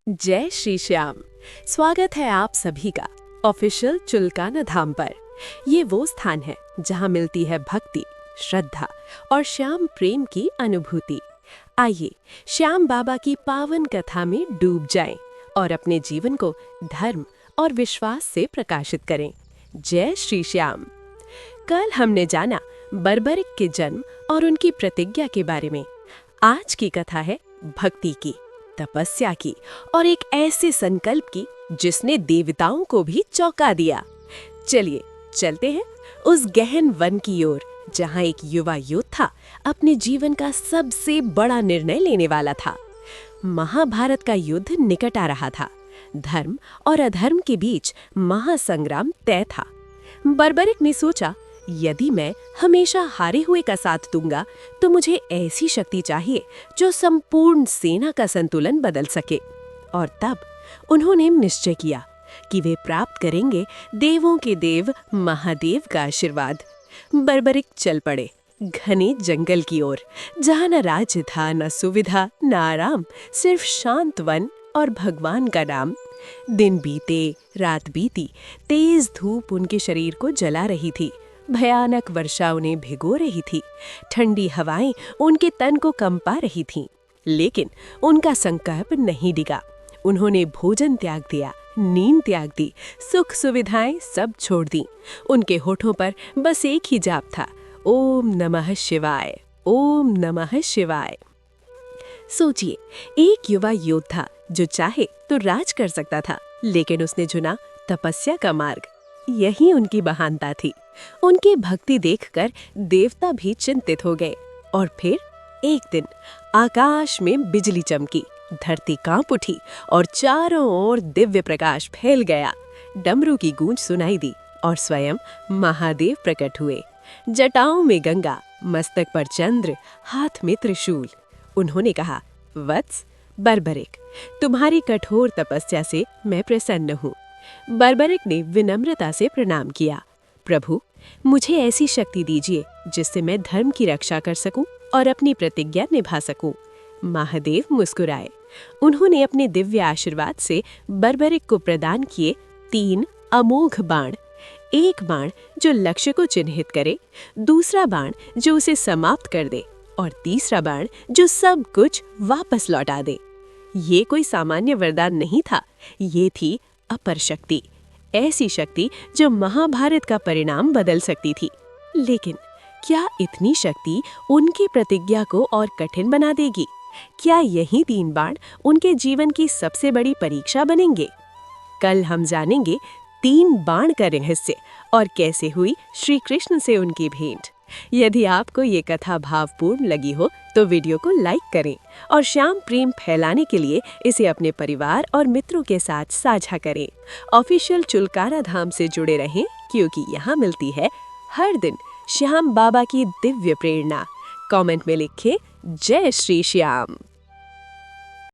जय श्री श्याम। स्वागत है आप सभी का ऑफिशियल चुलकाना धाम पर। ये वो स्थान है जहाँ मिलती है भक्ति, श्रद्धा और श्याम प्रेम की अनुभूति। आइए श्याम बाबा की पावन कथा में डूब जाएं और अपने जीवन को धर्म और विश्वास से प्रकाशित करें। जय श्री श्याम। कल हमने जाना बर्बरिक के जन्म और उनकी प्रतिज्ञा के बारे में। आज की कथा है भक्ति की, तपस्या की और एक ऐसे संकल्प की जिसने देवताओं को भी चौंका दिया। चलिए चलते हैं उस गहन वन की ओर जहां एक युवा योद्धा अपने जीवन का सबसे बड़ा निर्णय लेने वाला था। महाभारत का युद्ध निकट आ रहा था। धर्म और अधर्म के बीच महासंग्राम तय था। बर्बरिक ने सोचा, यदि मैं हमेशा हारे हुए का साथ दूंगा तो मुझे ऐसी शक्ति चाहिए जो संपूर्ण सेना का संतुलन बदल सके। और तब उन्होंने निश्चय किया कि वे प्राप्त करेंगे देवों के देव महादेव का आशीर्वाद। बर्बरिक चल पड़े घने जंगल की ओर, जहां न राज्य था, न सुविधा, न आराम, सिर्फ शांत वन और भगवान का नाम। दिन बीते, रात बीती, तेज धूप उनके शरीर को जला रही थी। भयानक वर्षा उन्हें भिगो रही थी। ठंडी हवाएं उनके तन को कंपा रही थीं। लेकिन उनका संकल्प नहीं डिगा। उन्होंने भोजन त्याग दिया, नींद त्याग दी, सुख सुविधाएं सब छोड़ दी। उनके होठों पर बस एक ही जाप था, ओम नमः शिवाय, ओम नमः शिवाय। सोचिए, एक युवा योद्धा जो चाहे तो राज कर सकता था, लेकिन उसने चुना तपस्या का मार्ग। यही उनकी महानता थी। उनकी भक्ति देखकर देवता भी चिंतित हो गए। और फिर एक दिन आकाश में बिजली चमकी, धरती कांप उठी और चारों ओर दिव्य प्रकाश फैल गया। डमरू की गूंज सुनाई दी और स्वयं महादेव प्रकट हुए। जटाओं में गंगा, मस्तक पर चंद्र, हाथ में त्रिशूल। उन्होंने कहा, वत्स बर्बरिक, तुम्हारी कठोर तपस्या से मैं प्रसन्न हूँ। बर्बरिक ने विनम्रता से प्रणाम किया। प्रभु, मुझे ऐसी शक्ति दीजिए जिससे मैं धर्म की रक्षा कर सकूं और अपनी प्रतिज्ञा निभा सकूं। महादेव मुस्कुराए। उन्होंने अपने दिव्य आशीर्वाद से बर्बरिक को प्रदान किए 3 अमोघ बाण। एक बाण जो लक्ष्य को चिन्हित करे, दूसरा बाण जो उसे समाप्त कर दे और तीसरा बाण जो सब कुछ वापस लौटा दे। ये कोई सामान्य वरदान नहीं था, ये थी अपर शक्ति, ऐसी शक्ति जो महाभारत का परिणाम बदल सकती थी। लेकिन क्या इतनी शक्ति उनकी प्रतिज्ञा को और कठिन बना देगी? क्या यही 3 बाण उनके जीवन की सबसे बड़ी परीक्षा बनेंगे? कल हम जानेंगे 3 बाण का रहस्य और कैसे हुई श्री कृष्ण से उनकी भेंट। यदि आपको ये कथा भावपूर्ण लगी हो तो वीडियो को लाइक करें और श्याम प्रेम फैलाने के लिए इसे अपने परिवार और मित्रों के साथ साझा करें। ऑफिशियल चुलकाना धाम से जुड़े रहें, क्योंकि यहाँ मिलती है हर दिन श्याम बाबा की दिव्य प्रेरणा। कमेंट में लिखें, जय श्री श्याम।